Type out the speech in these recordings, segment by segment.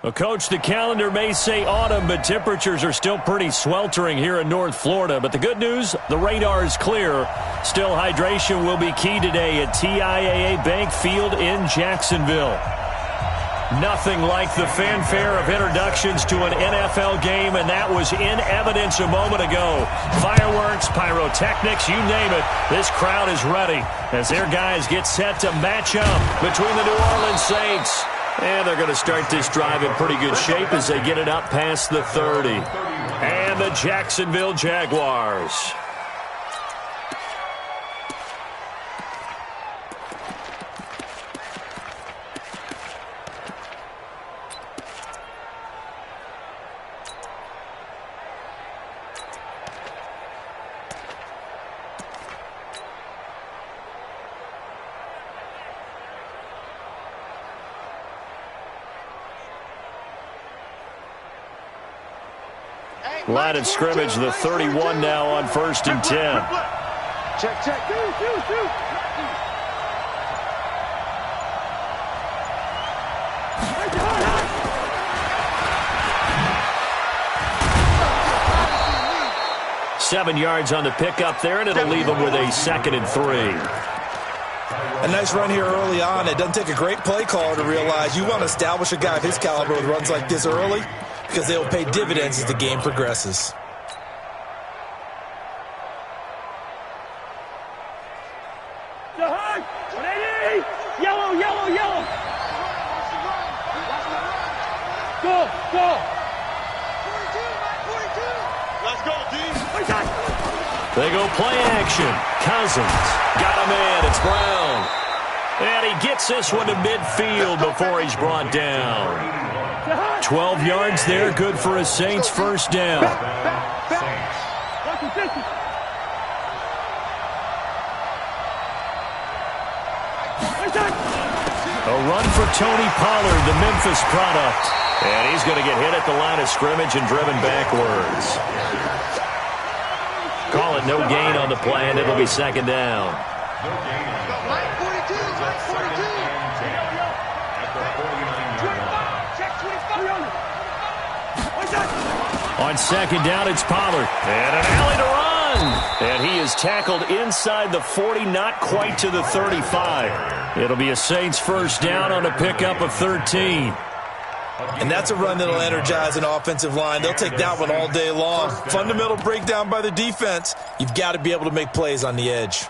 Well, Coach, the calendar may say autumn, but temperatures are still pretty sweltering here in North Florida. But the good news, the radar is clear. Still, hydration will be key today at TIAA Bank Field in Jacksonville. Nothing like the fanfare of introductions to an NFL game, and that was in evidence a moment ago. Fireworks, pyrotechnics, you name it. This crowd is ready as their guys get set to match up between the New Orleans Saints. And they're going to start this drive in pretty good shape as they get it up past the 30. And the Jacksonville Jaguars. Line of scrimmage, the 31 now on 1st and 10. Check, check. 7 yards on the pickup there, and it'll leave them with a 2nd and 3. A nice run here early on. It doesn't take a great play caller to realize you want to establish a guy of his caliber with runs like this early, because they'll pay dividends as the game progresses. Yellow, yellow, yellow. Go, go. 42. Let's go, D. They go play action. Cousins got a man. It's Brown. And he gets this one to midfield before he's brought down. 12 yards there, good for a Saints first down. A run for Tony Pollard, the Memphis product. And he's going to get hit at the line of scrimmage and driven backwards. Call it no gain on the play, and it'll be 2nd down. On 2nd down, it's Pollard. And an alley to run. And he is tackled inside the 40, not quite to the 35. It'll be a Saints first down on a pickup of 13. And that's a run that'll energize an offensive line. They'll take that one all day long. Fundamental breakdown by the defense. You've got to be able to make plays on the edge.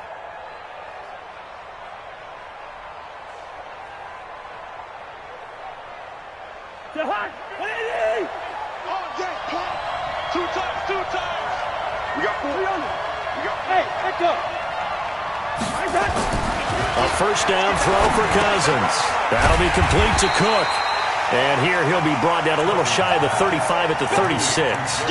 A first down throw for Cousins. That'll be complete to Cook. And here he'll be brought down a little shy of the 35 at the 36.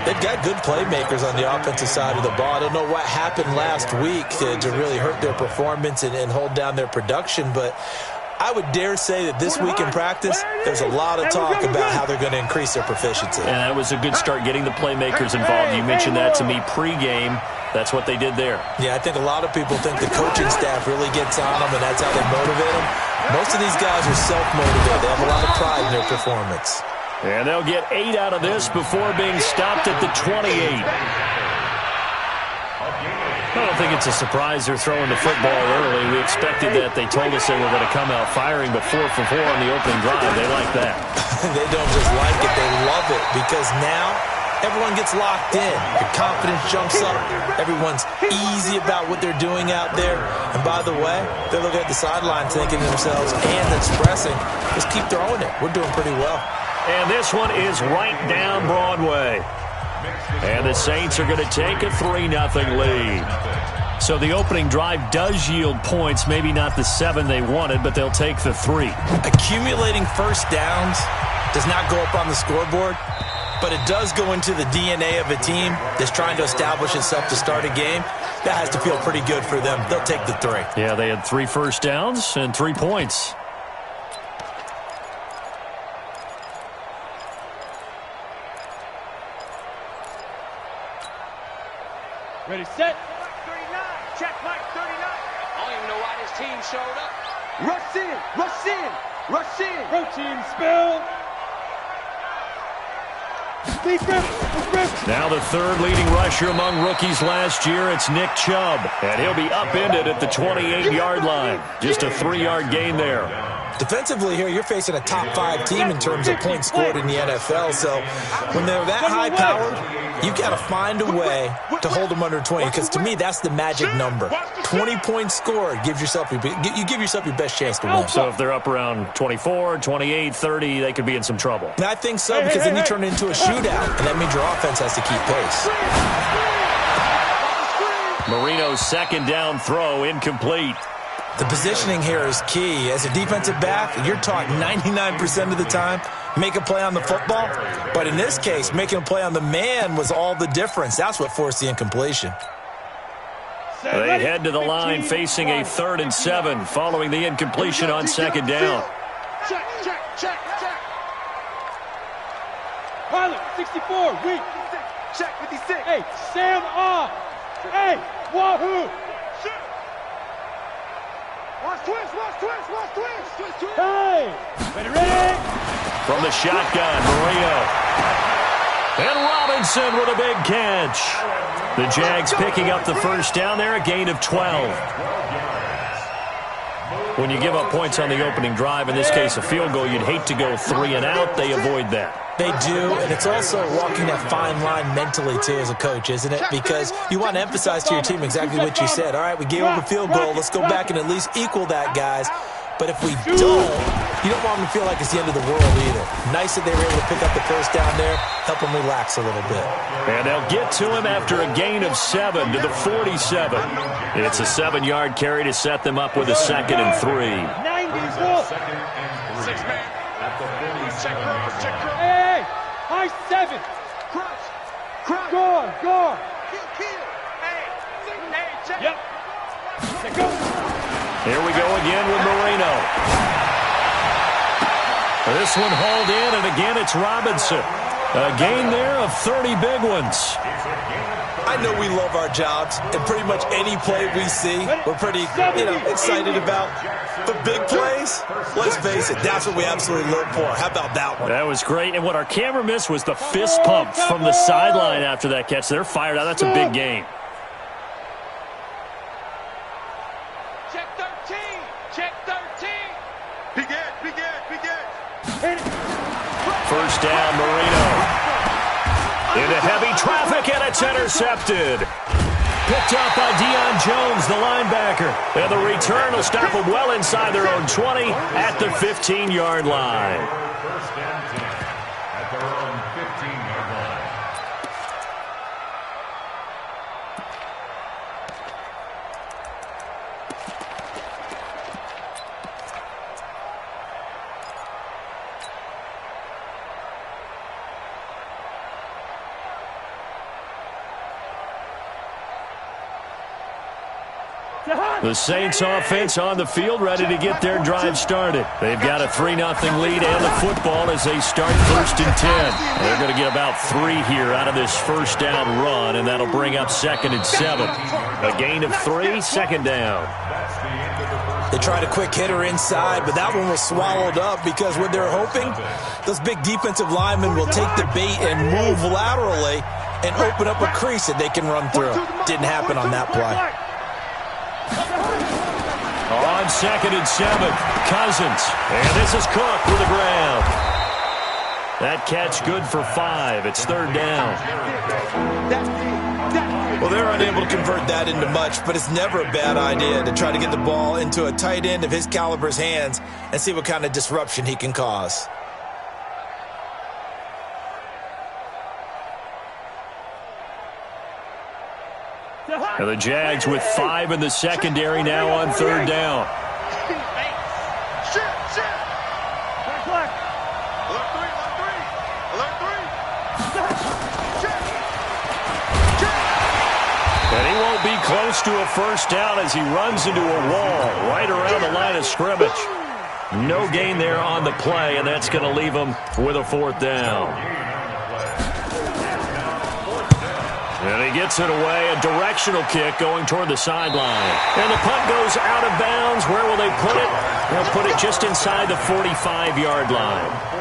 They've got good playmakers on the offensive side of the ball. I don't know what happened last week to really hurt their performance and hold down their production, but I would dare say that this week in practice, there's a lot of talk about how they're going to increase their proficiency. And that was a good start getting the playmakers involved. You mentioned that to me pregame. That's what they did there. Yeah, I think a lot of people think the coaching staff really gets on them, and that's how they motivate them. Most of these guys are self-motivated. They have a lot of pride in their performance. And they'll get 8 out of this before being stopped at the 28. I don't think it's a surprise they're throwing the football early. We expected that. They told us they were going to come out firing, but 4 for 4 on the opening drive. They like that. They don't just like it. They love it because now everyone gets locked in. The confidence jumps up. Everyone's easy about what they're doing out there. And by the way, they're looking at the sideline thinking to themselves and expressing, just keep throwing it. We're doing pretty well. And this one is right down Broadway. And the Saints are going to take a 3-0 lead. So the opening drive does yield points, maybe not the 7 they wanted, but they'll take the 3. Accumulating first downs does not go up on the scoreboard, but it does go into the DNA of a team that's trying to establish itself to start a game. That has to feel pretty good for them. They'll take the 3. Yeah, they had 3 first downs and 3 points. Ready, set. Mike 39. Check, Mike 39. I don't even know why this team showed up. Rush in. Rush in. Rush in. Protein spill. Now the third leading rusher among rookies last year, it's Nick Chubb. And he'll be upended at the 28-yard line. Just a 3-yard gain there. Defensively here, you're facing a top-5 team in terms of points scored in the NFL. So when they're that high-powered, you've got to find a way to hold them under 20. Because to me, that's the magic number. 20 points scored gives yourself you give yourself your best chance to win. So if they're up around 24, 28, 30, they could be in some trouble. And I think so, because then you turn it into a shootout, and that means your offense has to keep pace. Marino's second down throw incomplete. The positioning here is key. As a defensive back, you're taught 99% of the time, make a play on the football. But in this case, making a play on the man was all the difference. That's what forced the incompletion. They head to the line facing a 3rd and 7 following the incompletion on second down. Check. Pilot, 64, weak. Check, 56. Hey, Sam off. Hey, wahoo. Watch twist. Hey, ready. From the shotgun, Marino. And Robinson with a big catch. The Jags picking up the first down there, a gain of 12. When you give up points on the opening drive, in this case a field goal, you'd hate to go 3 and out. They avoid that. They do, and it's also walking that fine line mentally, too, as a coach, isn't it? Because you want to emphasize to your team exactly what you said. All right, we gave up a field goal. Let's go back and at least equal that, guys. But if we don't, you don't want them to feel like it's the end of the world either. Nice that they were able to pick up the first down there, help them relax a little bit. And they'll get to him after a gain of 7 to the 47. It's a 7-yard carry to set them up with a 2nd and 3. 6-man. Check. Hey, high 7. Crush. Guard. Kill. Hey, check. Yep. Check go. Here we go again with Marino. This one hauled in, and again it's Robinson. A gain there of 30 big ones. I know we love our jobs, and pretty much any play we see, we're pretty, excited about. But big plays, let's face it, that's what we absolutely live for. How about that one? That was great, and what our camera missed was the fist pump from the sideline after that catch. They're fired out. That's a big gain. Check 13. Be good. First down, Marino. Into heavy traffic, and it's intercepted. Picked up by Deion Jones, the linebacker. And the return will stop them well inside their own 20 at the 15-yard line. First and 10 at their own 15-yard line. The Saints offense on the field, ready to get their drive started. They've got a 3-0 lead and the football as they start 1st and 10. They're going to get about 3 here out of this first down run, and that'll bring up 2nd and 7. A gain of 3, 2nd down. They tried a quick hitter inside, but that one was swallowed up because what they're hoping, those big defensive linemen will take the bait and move laterally and open up a crease that they can run through. Didn't happen on that play. On 2nd and 7, Cousins. And this is Cook with the ground. That catch good for 5. It's 3rd down. Well, they're unable to convert that into much, but it's never a bad idea to try to get the ball into a tight end of his caliber's hands and see what kind of disruption he can cause. And the Jags with 5 in the secondary now on 3rd down. And he won't be close to a first down as he runs into a wall right around the line of scrimmage. No gain there on the play, and that's going to leave him with a 4th down. And he gets it away, a directional kick going toward the sideline. And the punt goes out of bounds. Where will they put it? They'll put it just inside the 45-yard line.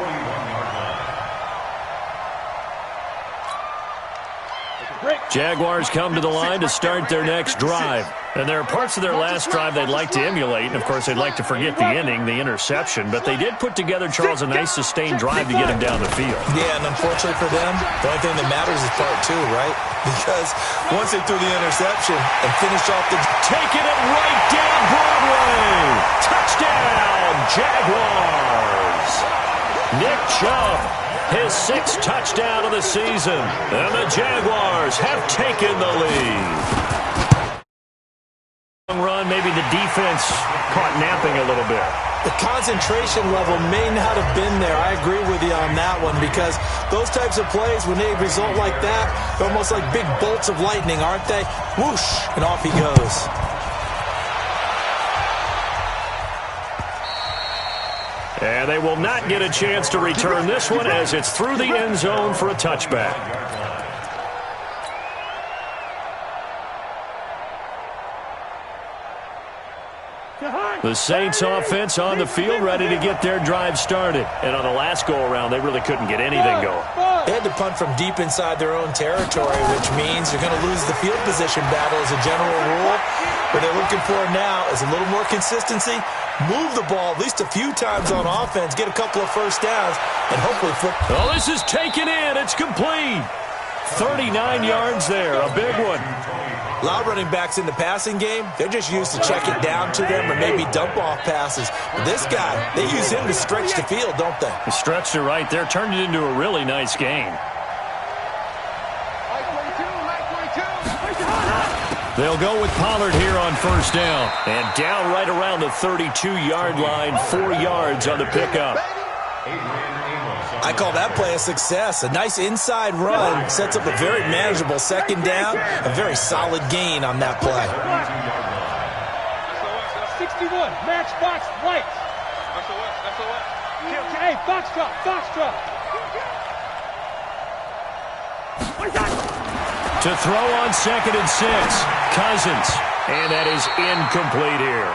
Jaguars come to the line to start their next drive. And there are parts of their last drive they'd like to emulate. And, of course, they'd like to forget the ending, the interception. But they did put together, Charles, a nice sustained drive to get him down the field. Yeah, and unfortunately for them, the only thing that matters is part two, right? Because once they threw the interception and finished off the... Taking it right down Broadway. Touchdown, Jaguars. Nick Chubb, his 6th touchdown of the season. And the Jaguars have taken the lead. Run, maybe the defense caught napping a little bit. The concentration level may not have been there. I agree with you on that one because those types of plays, when they result like that, they're almost like big bolts of lightning, aren't they? Whoosh, and off he goes. And they will not get a chance to return this one as it's through the end zone for a touchback. The Saints offense on the field ready to get their drive started. And on the last go-around, they really couldn't get anything going. They had to punt from deep inside their own territory, which means you're going to lose the field position battle as a general rule. What they're looking for now is a little more consistency, move the ball at least a few times on offense, get a couple of first downs, and hopefully flip. Oh, this is taken in. It's complete. 39 yards there, a big one. A lot of running backs in the passing game, they're just used to check it down to them or maybe dump off passes. But this guy, they use him to stretch the field, don't they? He stretched it right there, turned it into a really nice game. They'll go with Pollard here on first down. And down right around the 32-yard line, 4 yards on the pickup. I call that play a success. A nice inside run sets up a very manageable second down. A very solid gain on that play. 61, match box, lights. Hey, box drop, box drop. To throw on 2nd and 6, Cousins. And that is incomplete here.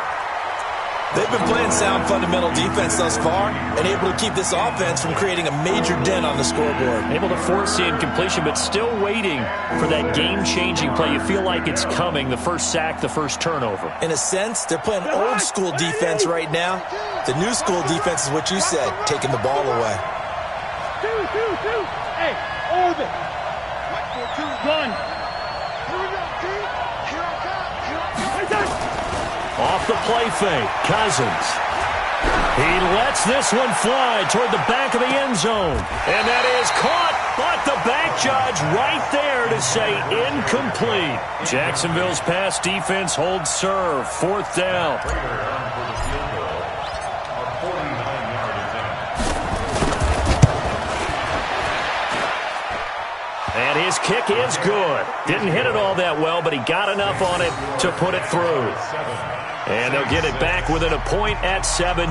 They've been playing sound fundamental defense thus far and able to keep this offense from creating a major dent on the scoreboard. Able to force the incompletion, but still waiting for that game-changing play. You feel like it's coming, the first sack, the first turnover. In a sense, they're playing old-school defense right now. The new-school defense is what you said, taking the ball away. Hey, orbit. Run. Off the play fake, Cousins. He lets this one fly toward the back of the end zone. And that is caught, but the back judge right there to say incomplete. Jacksonville's pass defense holds serve, 4th down. And his kick is good. Didn't hit it all that well, but he got enough on it to put it through. And they'll get it back within a point at 7-6.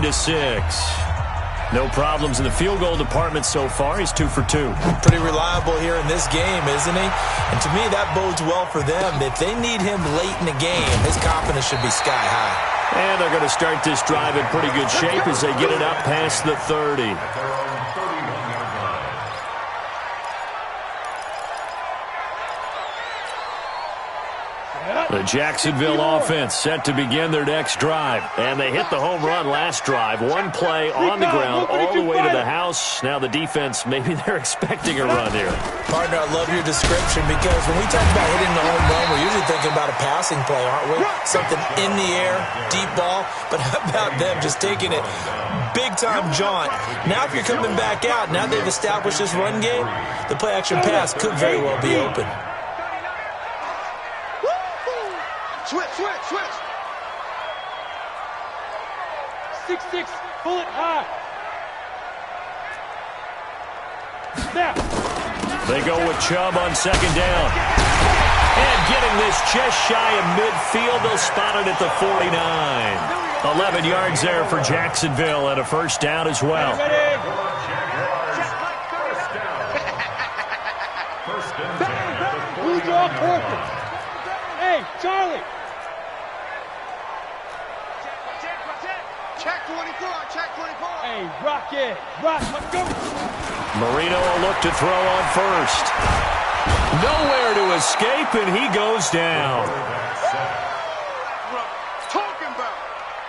No problems in the field goal department so far. He's 2 for 2. Pretty reliable here in this game, isn't he? And to me, that bodes well for them. If they need him late in the game, his confidence should be sky high. And they're going to start this drive in pretty good shape as they get it up past the 30. The Jacksonville offense set to begin their next drive. And they hit the home run last drive. One play on the ground all the way to the house. Now the defense, maybe they're expecting a run here. Partner, I love your description because when we talk about hitting the home run, we're usually thinking about a passing play, aren't we? Something in the air, deep ball. But how about them just taking it big-time jaunt? Now if you're coming back out, now they've established this run game, the play-action pass could very well be open. Switch. 6-6, pull it high. Snap. They go with Chubb on 2nd down. And getting this just shy of midfield, they'll spot it at the 49. 11 yards there for Jacksonville and a first down as well. Blue draw corporate. Hey, Charlie. Check 24, check 24. Hey, rock it. Rock, let's go. Marino will look to throw on first. Nowhere to escape, and he goes down.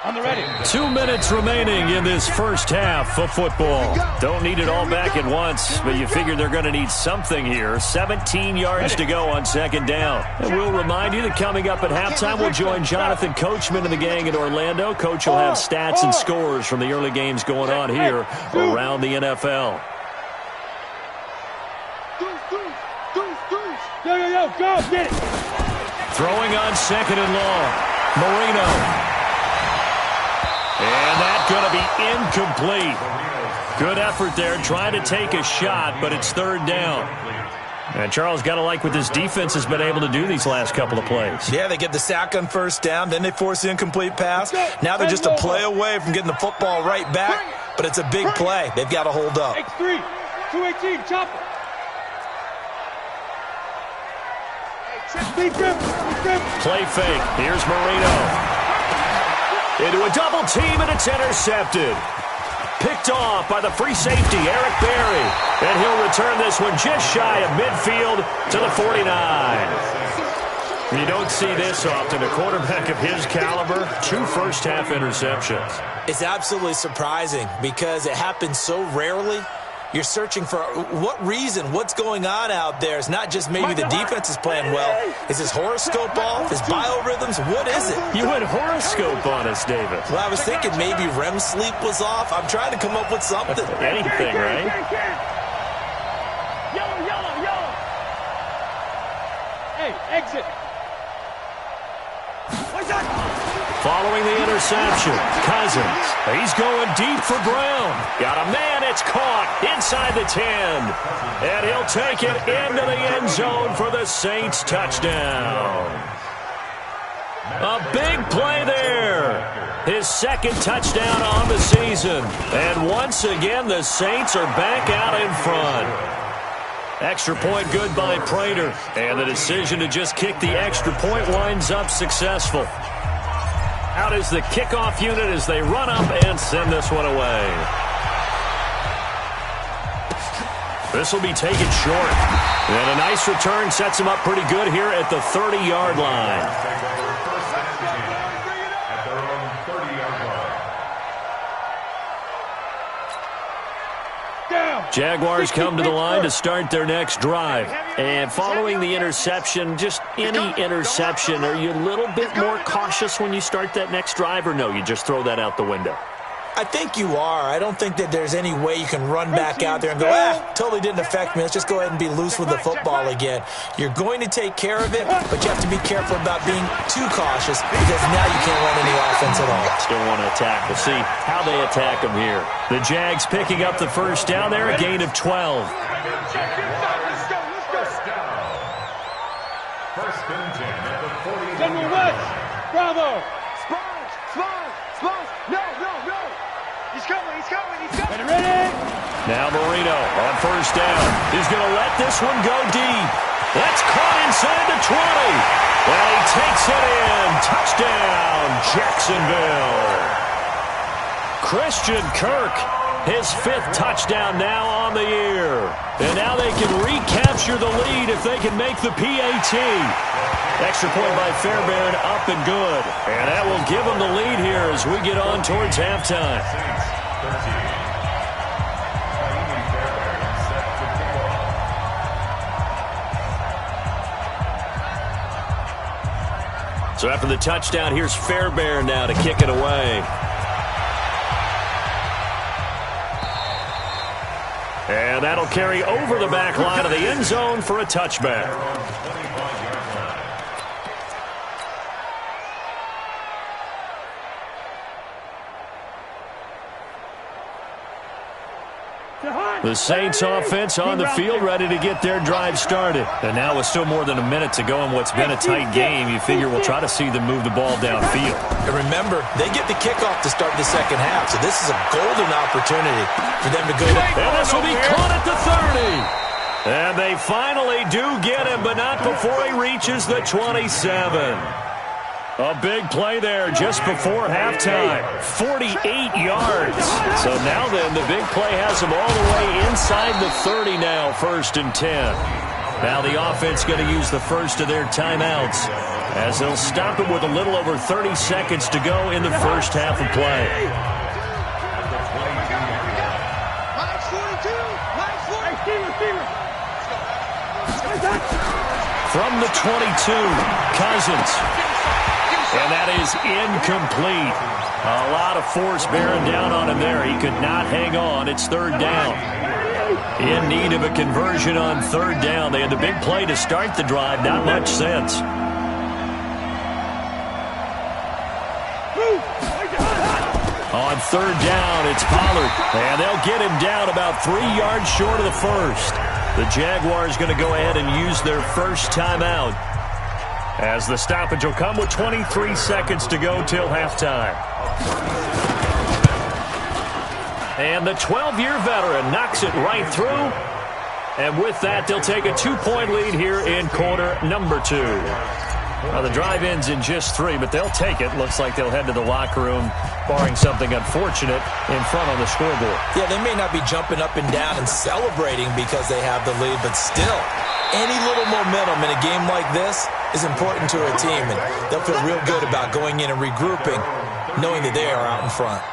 On the ready. 2 minutes remaining in this first half of football. Don't need it all back at once, but you figure they're going to need something here. 17 yards to go on second down. And we'll remind you that coming up at halftime, we'll join Jonathan Coachman and the gang in Orlando. Coach will have stats and scores from the early games going on here around the NFL. Yo, go, get it. Throwing on second and long. Marino. And that's going to be incomplete. Good effort there, trying to take a shot, but it's third down. And Charles, got to like what this defense has been able to do these last couple of plays. Yeah, they get the sack on first down, then they force the incomplete pass. Now they're just a play away from getting the football right back, but it's a big play. They've got to hold up. X3, 218, chopper. Play fake. Here's Marino. Into a double team, and it's intercepted. Picked off by the free safety, Eric Berry. And he'll return this one just shy of midfield to the 49. You don't see this often. A quarterback of his caliber, 2 first-half interceptions. It's absolutely surprising because it happens so rarely. You're searching for what reason, what's going on out there. It's not just maybe the defense is playing well. Is his horoscope off? His biorhythms? What is it? You went horoscope on us, David. Well, I was thinking maybe REM sleep was off. I'm trying to come up with something. Anything, right? Yellow. Hey, exit. Following the interception, Cousins. He's going deep for Brown. Got a man, it's caught inside the 10. And he'll take it into the end zone for the Saints touchdown. A big play there. His second touchdown on the season. And once again, the Saints are back out in front. Extra point good by Prater. And the decision to just kick the extra point winds up successful. Out is the kickoff unit as they run up and send this one away. This will be taken short. And a nice return sets him up pretty good here at the 30-yard line. Jaguars come to the line to start their next drive. And following the interception, just any interception, are you a little bit more cautious when you start that next drive, or no, you just throw that out the window? I think you are. I don't think that there's any way you can run back out there and go, totally didn't affect me. Let's just go ahead and be loose with the football again. You're going to take care of it, but you have to be careful about being too cautious because now you can't run any offense at all. Still want to attack. We'll see how they attack them here. The Jags picking up the first down there, a gain of 12. First and 10 at the 40. General West, Bravo. Spons. No. He's coming. Ready. Now Marino on first down. He's going to let this one go deep. That's caught inside the 20. And he takes it in. Touchdown, Jacksonville. Christian Kirk, his 5th touchdown now on the year. And now they can recapture the lead if they can make the PAT. Extra point by Fairbairn, up and good. And that will give them the lead here as we get on towards halftime. So after the touchdown, here's Fairbairn now to kick it away. And that'll carry over the back line of the end zone for a touchback. The Saints offense on the field, ready to get their drive started. And now with still more than a minute to go in what's been a tight game, you figure we'll try to see them move the ball downfield. And remember, they get the kickoff to start the second half, so this is a golden opportunity for them to go to... And this will be caught at the 30. And they finally do get him, but not before he reaches the 27. A big play there just before halftime. 48 yards. So now then, the big play has them all the way inside the 30 now, 1st and 10. Now the offense going to use the first of their timeouts as they'll stop it with a little over 30 seconds to go in the first half of play. From the 22, Cousins. And that is incomplete. A lot of force bearing down on him there. He could not hang on. It's 3rd down. In need of a conversion on 3rd down. They had the big play to start the drive. Not much sense. On 3rd down, it's Pollard. And they'll get him down about 3 yards short of the first. The Jaguars going to go ahead and use their first timeout, as the stoppage will come with 23 seconds to go till halftime. And the 12-year veteran knocks it right through. And with that, they'll take a 2-point lead here in quarter number 2. Well, the drive ends in just 3, but they'll take it. Looks like they'll head to the locker room, barring something unfortunate, in front on the scoreboard. Yeah, they may not be jumping up and down and celebrating because they have the lead, but still, any little momentum in a game like this is important to a team, and they'll feel real good about going in and regrouping, knowing that they are out in front.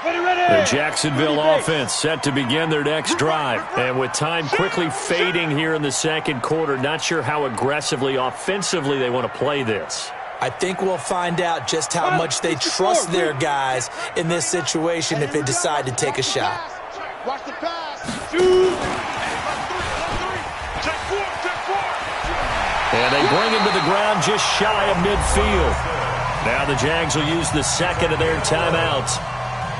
The Jacksonville offense set to begin their next drive. And with time quickly fading here in the second quarter, not sure how aggressively, offensively they want to play this. I think we'll find out just how much they trust their guys in this situation if they decide to take a shot. Watch the pass. And they bring him to the ground just shy of midfield. Now the Jags will use the second of their timeouts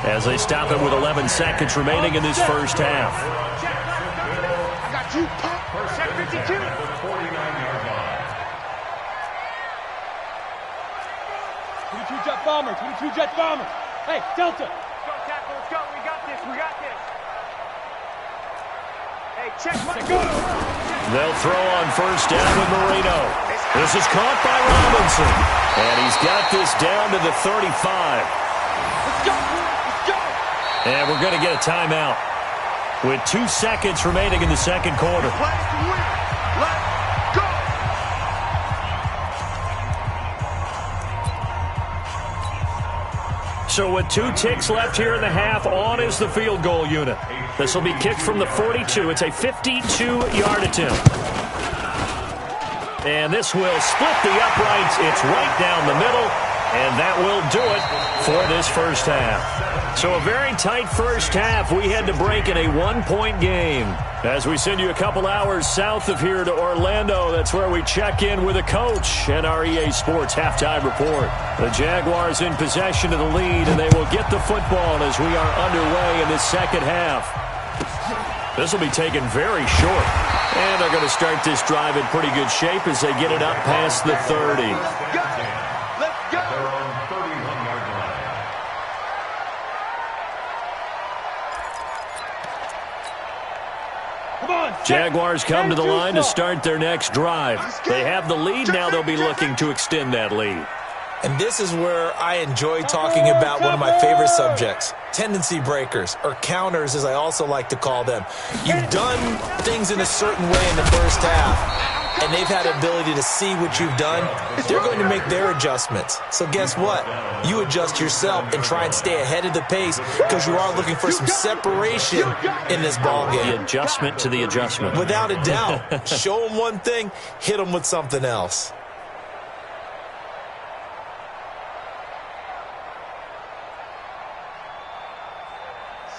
as they stop it with 11 seconds remaining in this first half. I got you, pop. Check 52. 49-yard line. 22 jet bomber. 22 jet bomber. Hey, Delta. Let's go, tackle. Let's go. We got this. We got this. Hey, check my go. They'll throw on first down with Marino. This is caught by Robinson. And he's got this down to the 35. Let's go. Let's go. And we're going to get a timeout with 2 seconds remaining in the second quarter. Play to win. Let's go. So with 2 ticks left here in the half, on is the field goal unit. This will be kicked from the 42. It's a 52-yard attempt. And this will split the uprights. It's right down the middle. And that will do it for this first half. So a very tight first half. We had to break in a 1-point game. As we send you a couple hours south of here to Orlando, that's where we check in with a coach and our EA Sports halftime report. The Jaguars in possession of the lead, and they will get the football as we are underway in this second half. This will be taken very short. And they're going to start this drive in pretty good shape as they get it up past the 30. Jaguars come to the line to start their next drive. They have the lead. Now they'll be looking to extend that lead. And this is where I enjoy talking about one of my favorite subjects, tendency breakers, or counters as I also like to call them. You've done things in a certain way in the first half, and they've had the ability to see what you've done. They're going to make their adjustments. So guess what? You adjust yourself and try and stay ahead of the pace because you are looking for some separation in this ball game. The adjustment to the adjustment. Without a doubt. Show them one thing, hit them with something else.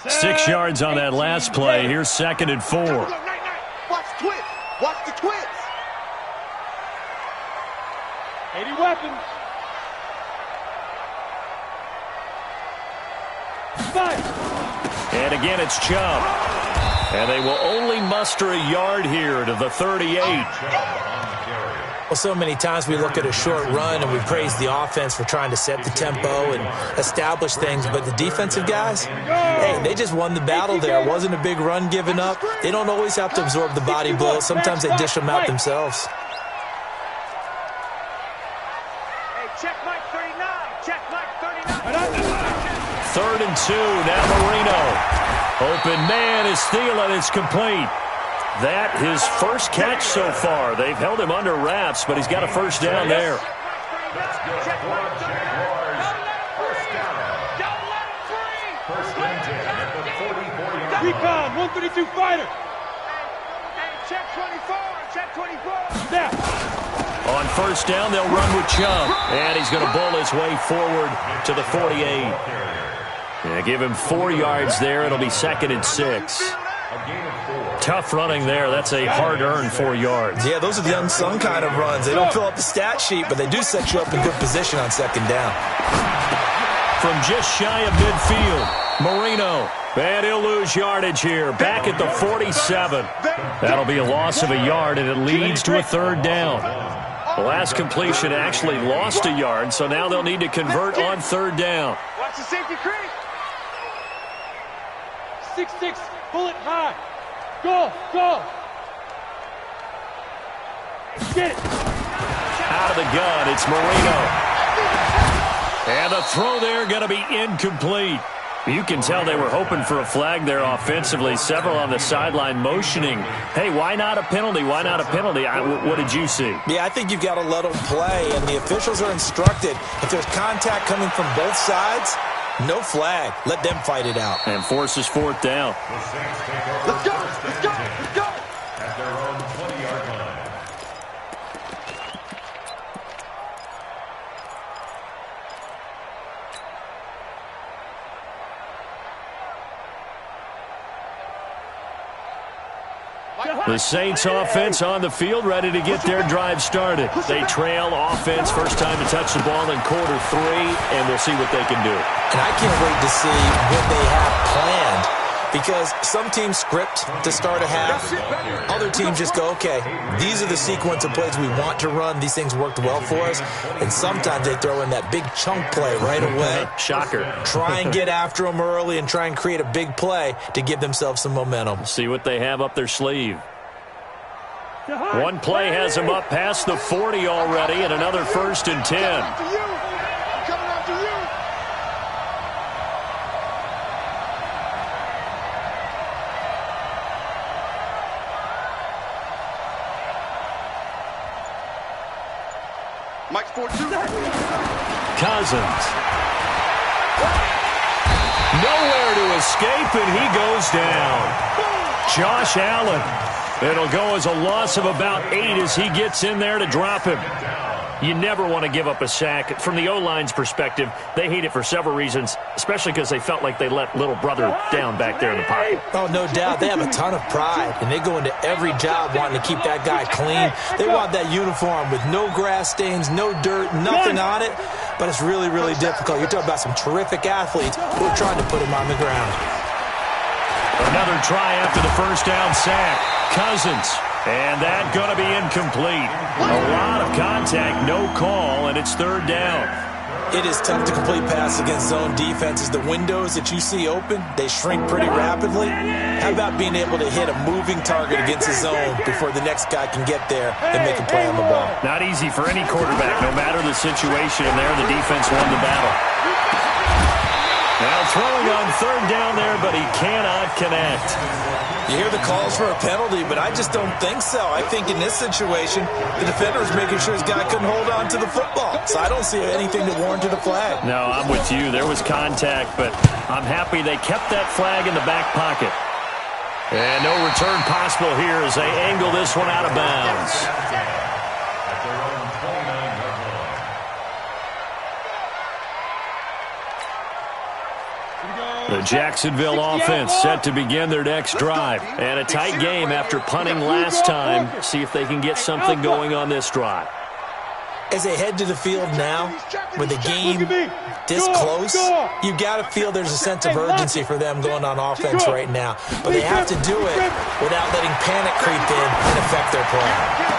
Set. 6 yards on that last play. Here's 2nd and 4. Watch the twist. Watch the twist. 80 weapons. 5. And again, it's Chubb. And they will only muster a yard here to the 38. Well, so many times we look at a short run and we praise the offense for trying to set the tempo and establish things, but the defensive guys, hey, they just won the battle there. It wasn't a big run given up. They don't always have to absorb the body blow. Sometimes they dish them out themselves. 3rd and 2. Now Marino. Open man is Thielen. It's complete. That his first catch so far. They've held him under wraps, but he's got a first down there. Let's go for Jaguars. First down. First and 10 at the 44-yard line. Recon, 132 fighter. Check 24, check 24. Snap. On first down, they'll run with Chubb. And he's going to bull his way forward to the 48. Yeah, give him 4 yards there. It'll be 2nd and 6. Tough running there. That's a hard-earned 4 yards. Yeah, those are the unsung kind of runs. They don't fill up the stat sheet, but they do set you up in good position on 2nd down. From just shy of midfield, Marino. And he'll lose yardage here. Back at the 47. That'll be a loss of a yard, and it leads to a 3rd down. The last completion actually lost a yard, so now they'll need to convert on 3rd down. Watch the safety creep. 6-6, bullet high. Go, go. Get it. Out of the gun, it's Marino. And the throw there going to be incomplete. You can tell they were hoping for a flag there offensively. Several on the sideline motioning. Hey, why not a penalty? Why not a penalty? What did you see? Yeah, I think you've got to let them play, and the officials are instructed. If there's contact coming from both sides, no flag. Let them fight it out. And forces 4th down. Let's go, let's go, let's go. At their own 20-yard line. The Saints offense on the field, ready to get their drive started. They trail offense, first time to touch the ball in quarter 3, and we'll see what they can do. And I can't wait to see what they have planned, because some teams script to start a half. Other teams just go, okay, these are the sequence of plays we want to run. These things worked well for us. And sometimes they throw in that big chunk play right away. Shocker. Try and get after them early and try and create a big play to give themselves some momentum. See what they have up their sleeve. One play has them up past the 40 already, and another 1st and 10. After you. I'm coming after you. Mike's 4-2. Cousins. Nowhere to escape, and he goes down. Josh Allen. It'll go as a loss of about 8 as he gets in there to drop him. You never want to give up a sack. From the O-line's perspective, they hate it for several reasons, especially because they felt like they let little brother down back there in the pocket. Oh, no doubt. They have a ton of pride, and they go into every job wanting to keep that guy clean. They want that uniform with no grass stains, no dirt, nothing on it. But it's really, really difficult. You're talking about some terrific athletes who are trying to put him on the ground. Another try after the first down sack. Cousins. And that going to be incomplete. A lot of contact, no call, and it's 3rd down. It is tough to complete passes against zone defenses. The windows that you see open, they shrink pretty rapidly. How about being able to hit a moving target against a zone before the next guy can get there and make a play on the ball? Not easy for any quarterback, no matter the situation, and there the defense won the battle. Now throwing on 3rd down there, but he cannot connect. You hear the calls for a penalty, but I just don't think so. I think in this situation, the defender is making sure his guy couldn't hold on to the football. So I don't see anything that warranted a flag. No, I'm with you. There was contact, but I'm happy they kept that flag in the back pocket. And no return possible here as they angle this one out of bounds. The Jacksonville offense set to begin their next drive. And a tight game after punting last time. See if they can get something going on this drive. As they head to the field now, with the game this close, you got to feel there's a sense of urgency for them going on offense right now. But they have to do it without letting panic creep in and affect their play.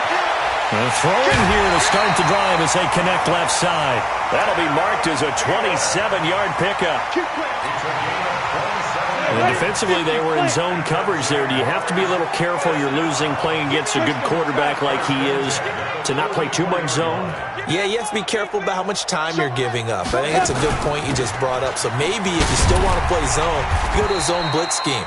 Throwing here to start the drive as they connect left side. That'll be marked as a 27-yard pickup. And defensively, they were in zone coverage there. Do you have to be a little careful you're losing playing against a good quarterback like he is to not play too much zone? Yeah, you have to be careful about how much time you're giving up. I think it's a good point you just brought up. So maybe if you still want to play zone, you go to a zone blitz scheme.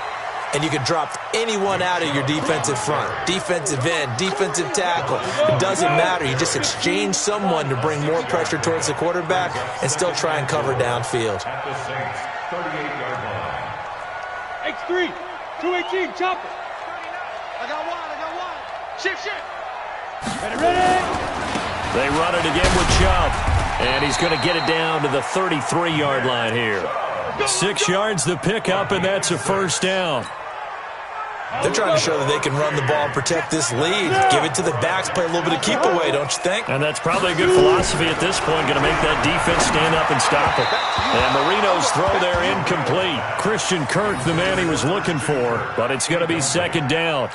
And you can drop anyone out of your defensive front, defensive end, defensive tackle. It doesn't matter. You just exchange someone to bring more pressure towards the quarterback and still try and cover downfield. X3, 218, chopper. I got one. Shift. Ready. They run it again with Chubb. And he's going to get it down to the 33-yard line here. 6 yards the pickup, and that's a first down. They're trying to show that they can run the ball, protect this lead, give it to the backs, play a little bit of keep away, don't you think? And that's probably a good philosophy at this point, going to make that defense stand up and stop it. And Marino's throw there incomplete. Christian Kirk, the man he was looking for, but it's going to be second down.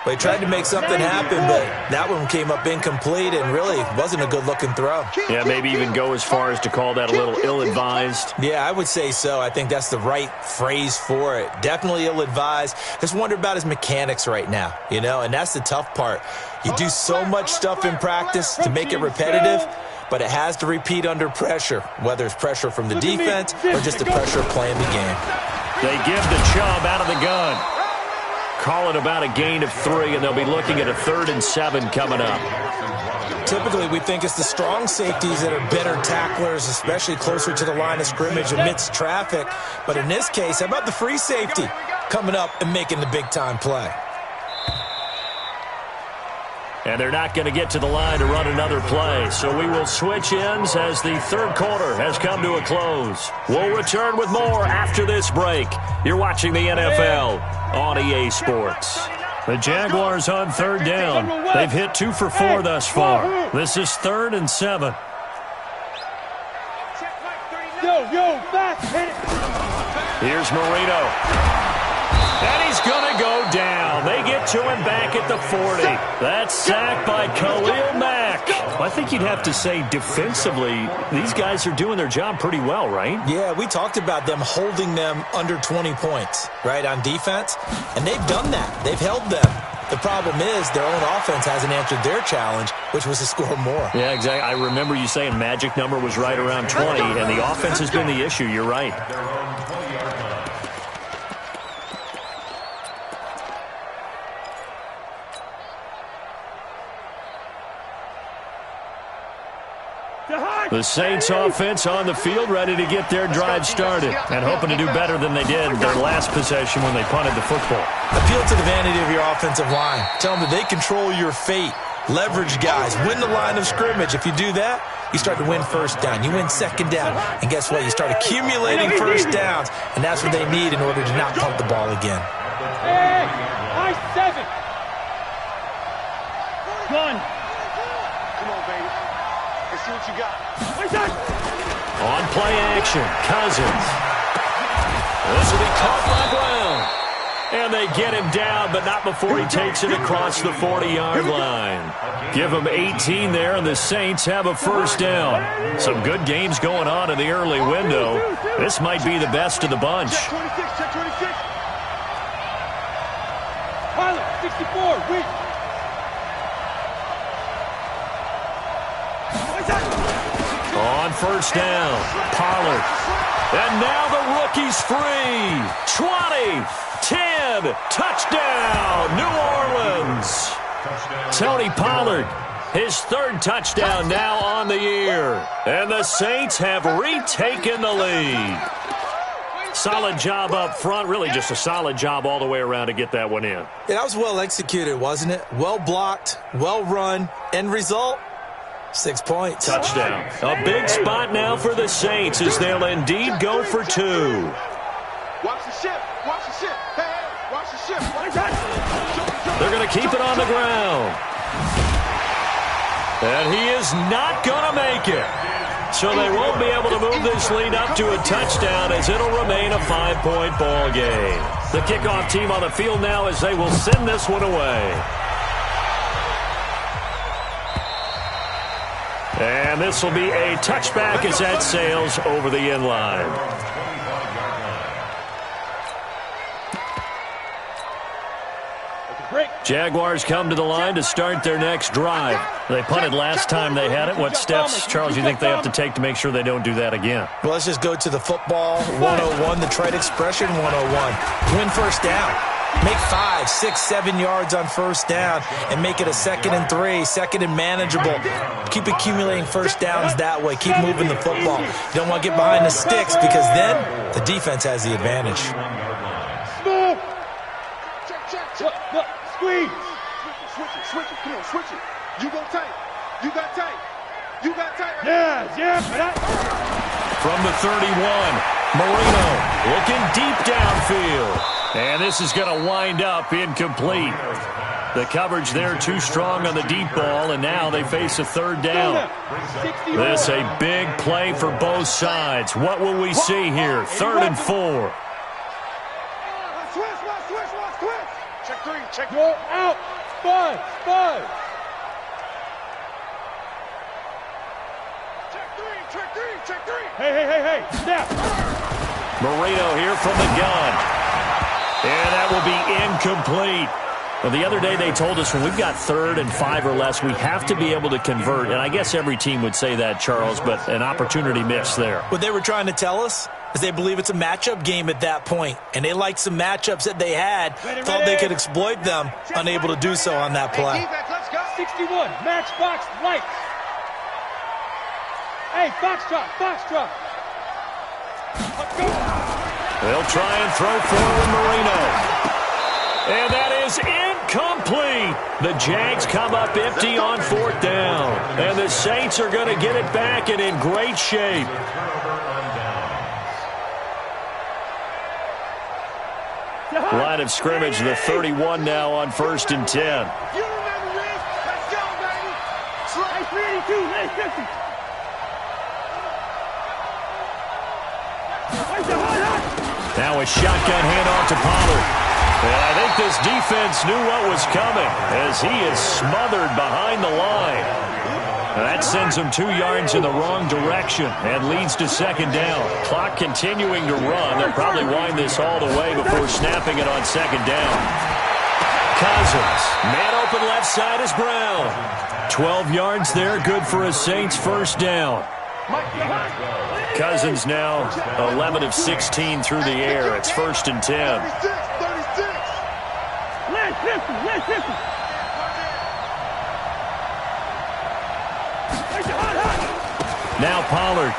They tried to make something happen, but that one came up incomplete and really wasn't a good-looking throw. Yeah, maybe even go as far as to call that a little ill-advised. Yeah, I would say so. I think that's the right phrase for it. Definitely ill-advised. Just wonder about his mechanics right now, you know, and that's the tough part. You do so much stuff in practice to make it repetitive, but it has to repeat under pressure, whether it's pressure from the defense or just the pressure of playing the game. They give the Chubb out of the gun. Call it about a gain of 3, and they'll be looking at a 3rd and 7 coming up. Typically, we think it's the strong safeties that are better tacklers, especially closer to the line of scrimmage amidst traffic. But in this case, how about the free safety coming up and making the big-time play? And they're not going to get to the line to run another play. So we will switch ends as the third quarter has come to a close. We'll return with more after this break. You're watching the NFL on EA Sports. The Jaguars on third down. They've hit 2 for 4 thus far. This is 3rd and 7. Yo, fast, hit it. Here's Marino. And he's going to go down. They get to him back at the 40. That's sacked by Khalil Mack. I think you'd have to say defensively, these guys are doing their job pretty well, right? Yeah, we talked about them holding them under 20 points, right, on defense. And they've done that. They've held them. The problem is their own offense hasn't answered their challenge, which was to score more. Yeah, exactly. I remember you saying magic number was right around 20, and the offense has been the issue. You're right. The Saints offense on the field, ready to get their drive started and hoping to do better than they did their last possession when they punted the football. Appeal to the vanity of your offensive line. Tell them that they control your fate. Leverage guys. Win the line of scrimmage. If you do that, you start to win first down. You win second down. And guess what? You start accumulating first downs. And that's what they need in order to not pump the ball again. Hey, I-7. Gun. Come on, baby. Let's see what you got. On play action, Cousins. This will be caught by Brown. And they get him down, but not before he takes it across the 40-yard line. Give him 18 there, and the Saints have a first down. Some good games going on in the early window. This might be the best of the bunch. Check 26, check 26. Pilot, 64, weak. On first down, Pollard. And now the rookie's free. 20, 10, touchdown, New Orleans. Tony Pollard, his 3rd touchdown now on the year. And the Saints have retaken the lead. Solid job up front, really just a solid job all the way around to get that one in. That was well executed, wasn't it? Well blocked, well run, end result. 6 points. Touchdown. A big spot now for the Saints as they'll indeed go for 2. Watch the ship. Watch the ship. Hey, watch the ship. They're going to keep it on the ground. And he is not going to make it. So they won't be able to move this lead up to a touchdown as it'll remain a 5-point ball game. The kickoff team on the field now as they will send this one away. And this will be a touchback as that sails over the end line. Jaguars come to the line to start their next drive. They punted last time they had it. What steps, Charles, you think they have to take to make sure they don't do that again? Well, let's just go to the football 101, the trade expression 101. Win first down. Make 5, 6, 7 yards on first down and make it a 2nd and 3, 2nd and manageable. Keep accumulating first downs that way. Keep moving the football. You don't want to get behind the sticks because then the defense has the advantage. Look, squeeze. Switch it. Come on, switch it. You go tight. You got tight. You got tight. Yeah. From the 31, Marino looking deep downfield. And this is going to wind up incomplete. The coverage there too strong on the deep ball, and now they face a 3rd down. This a big play for both sides. What will we see here? 3rd and 4. Switch. Check 3. Check Go out. Five. Check 3. Hey. Snap. Marino here from the gun. And that will be incomplete. Well, the other day they told us when we've got 3rd and 5 or less, we have to be able to convert. And I guess every team would say that, Charles, but an opportunity missed there. What they were trying to tell us is they believe it's a matchup game at that point. And they liked some matchups that they had, thought they could exploit them, unable to do so on that play. Let's go. 61. Matchbox lights. Hey, Foxtrot. Let's go. They'll try and throw forward Marino. And that is incomplete. The Jags come up empty on 4th down. And the Saints are going to get it back and in great shape. Line of scrimmage, the 31 now on 1st and 10. You remember this. Let's go, baby. Slide 32. Let's go. Now a shotgun handoff to Pollard. And I think this defense knew what was coming as he is smothered behind the line. That sends him 2 yards in the wrong direction and leads to 2nd down. Clock continuing to run. They'll probably wind this all the way before snapping it on 2nd down. Cousins. Man open left side is Brown. 12 yards there, good for a Saints 1st down. Cousins now 11 of 16 through the air. It's 1st and 10. 36. Now Pollard.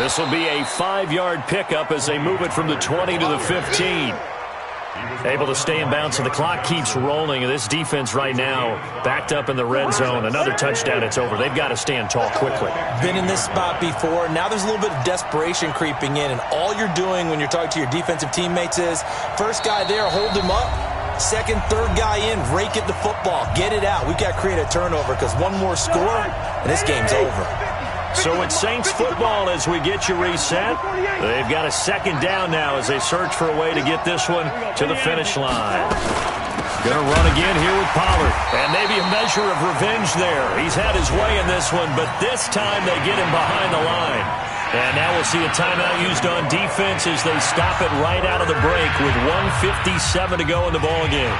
This will be a 5-yard pickup as they move it from the 20 to the 15. Able to stay in bounds, so the clock keeps rolling. And this defense right now backed up in the red zone. Another touchdown, it's over. They've got to stand tall quickly. Been in this spot before. Now there's a little bit of desperation creeping in. And all you're doing when you're talking to your defensive teammates is, first guy there, hold him up. 2nd, 3rd guy in, rake at the football. Get it out. We've got to create a turnover because one more score, and this game's over. So it's Saints football as we get you reset. They've got a 2nd down now as they search for a way to get this one to the finish line. Going to run again here with Pollard. And maybe a measure of revenge there. He's had his way in this one, but this time they get him behind the line. And now we'll see a timeout used on defense as they stop it right out of the break with 1:57 to go in the ballgame.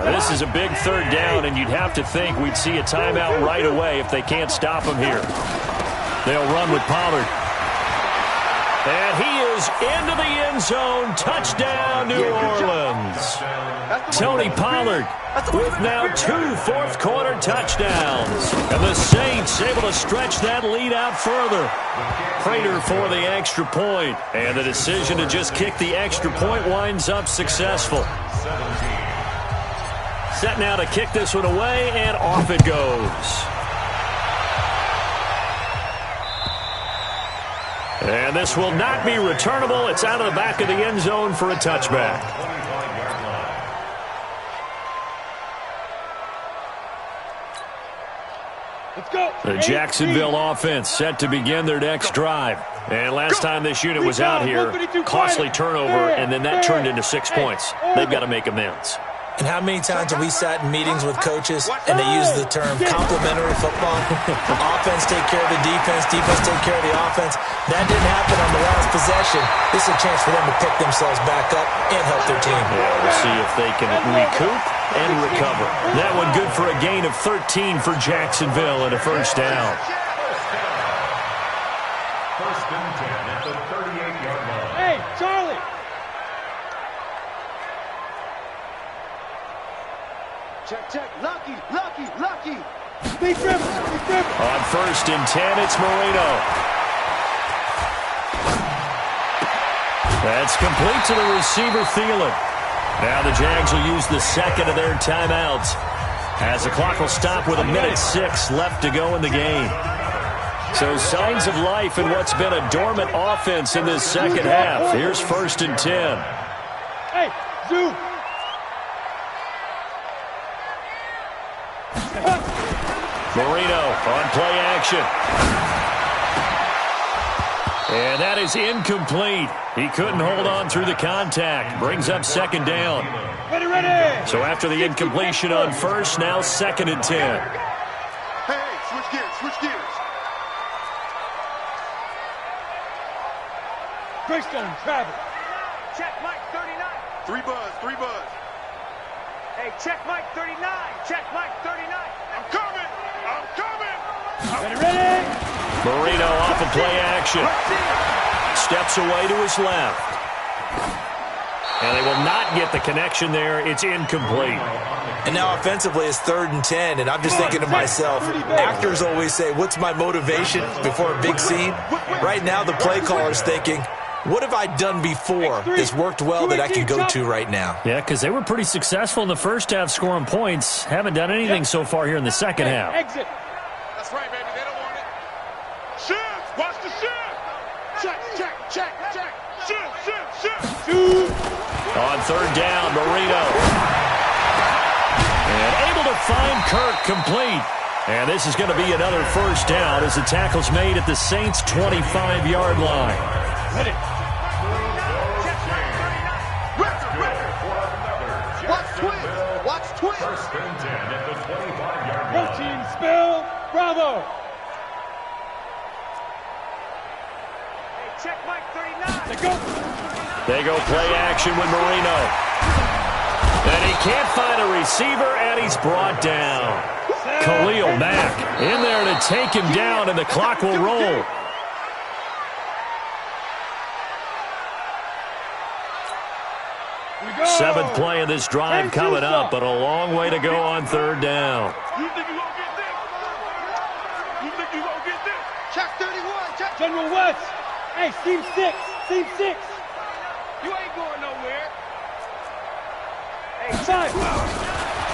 This is a big 3rd down, and you'd have to think we'd see a timeout right away if they can't stop him here. They'll run with Pollard. And he is into the end zone. Touchdown, New Orleans. Tony Pollard with now 2 fourth-quarter touchdowns. And the Saints able to stretch that lead out further. Prater for the extra point. And the decision to just kick the extra point winds up successful. Set now to kick this one away, and off it goes. And this will not be returnable. It's out of the back of the end zone for a touchback. Let's go. The Jacksonville offense set to begin their next drive. And last time this unit was out here, costly turnover, and then that turned into 6 points. They've got to make amends. And how many times have we sat in meetings with coaches and they use the term complementary football? Offense take care of the defense, defense take care of the offense. That didn't happen on the last possession. This is a chance for them to pick themselves back up and help their team. Yeah, we'll see if they can recoup and recover. That one good for a gain of 13 for Jacksonville and a first down. First and 10 at the 38-yard line. Hey, Charlie! Check. Lucky. Deep dribble. On first and 10, it's Marino. That's complete to the receiver, Thielen. Now the Jags will use the second of their timeouts, as the clock will stop with 1:06 left to go in the game. So signs of life in what's been a dormant offense in this second half. Here's first and 10. Hey, Zoo! Marino on play action. And that is incomplete. He couldn't hold on through the contact. Brings up second down. Ready! So after the incompletion on first, now second and 10. Hey, switch gears. Greystone, travel. Check Mike 39. Three buzz. Hey, check Mike 39. Check Mike 39. I'm coming. Ready! Marino off of play action. Steps away to his left. And they will not get the connection there. It's incomplete. And now offensively it's third and 10, and I'm just thinking to myself, actors always say, what's my motivation before a big scene? Right now the play caller's thinking, what have I done before that's worked well that I can go to right now? Yeah, because they were pretty successful in the first half scoring points. Haven't done anything so far here in the second half. Exit. That's right, baby. They don't want it. Shift. Watch the shift. Check. Shift. Shoot. On third down, Marino. And able to find Kirk complete. And this is going to be another first down as the tackle's made at the Saints' 25-yard line. Ready. Watch twist. First and 10 at the 25-yard line. Protein spill. Bravo. Hey, check Mike 39. They go. They go play action with Marino. And he can't find a receiver, and he's brought down. Khalil Mack in there to take him down, and the clock will roll. Seventh play of this drive coming up, but a long way to go on third down. You think you gonna get this? Check 31. Check. General West. Hey, Team 6. You ain't going nowhere. Hey, Five.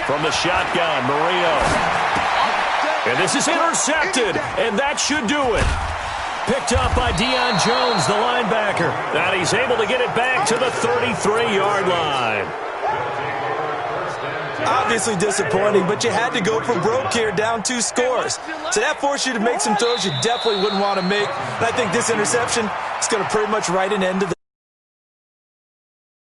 From the shotgun, Marino. And this is intercepted, and that should do it. Picked up by Deion Jones, the linebacker. And he's able to get it back to the 33-yard line. Obviously disappointing, but you had to go for broke here, down 2 scores. So that forced you to make some throws you definitely wouldn't want to make. And I think this interception is going to pretty much write an end to the